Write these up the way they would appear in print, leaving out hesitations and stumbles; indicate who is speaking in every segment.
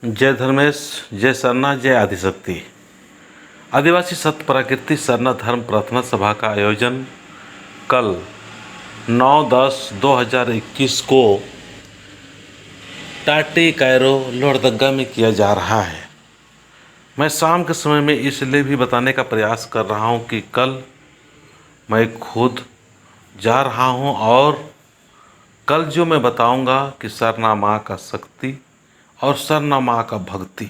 Speaker 1: जय धर्मेश, जय सरना, जय आदिशक्ति। आदिवासी सत्य प्राकृतिक सरना धर्म प्रार्थना सभा का आयोजन कल 9/10/2021 को टाटी कैरो लोहरदगा में किया जा रहा है। मैं शाम के समय में इसलिए भी बताने का प्रयास कर रहा हूं कि कल मैं खुद जा रहा हूं और कल जो मैं बताऊंगा कि सरना माँ का शक्ति और सरना माँ का भक्ति,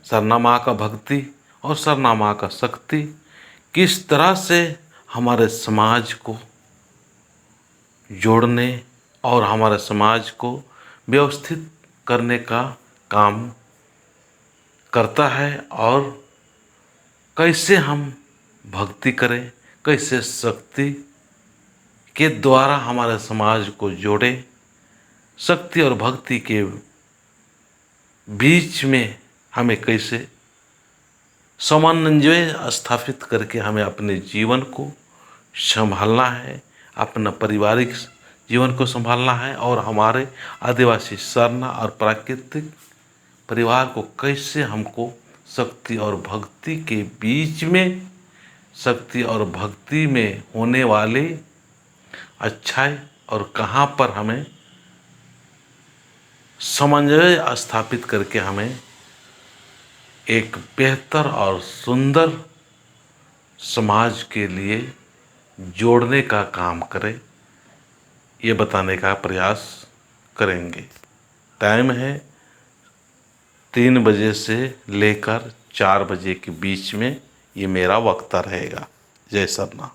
Speaker 1: सरना माँ का भक्ति और सरना माँ का शक्ति किस तरह से हमारे समाज को जोड़ने और हमारे समाज को व्यवस्थित करने का काम करता है और कैसे हम भक्ति करें, कैसे शक्ति के द्वारा हमारे समाज को जोड़े, शक्ति और भक्ति के बीच में हमें कैसे सामंजस्य स्थापित करके हमें अपने जीवन को संभालना है, अपना पारिवारिक जीवन को संभालना है और हमारे आदिवासी सरना और प्राकृतिक परिवार को कैसे हमको शक्ति और भक्ति के बीच में, शक्ति और भक्ति में होने वाले अच्छाई और कहाँ पर हमें सामंजस्य स्थापित करके हमें एक बेहतर और सुंदर समाज के लिए जोड़ने का काम करें, ये बताने का प्रयास करेंगे। टाइम है 3 बजे से लेकर 4 बजे के बीच में ये मेरा वक्ता रहेगा। जय सरना।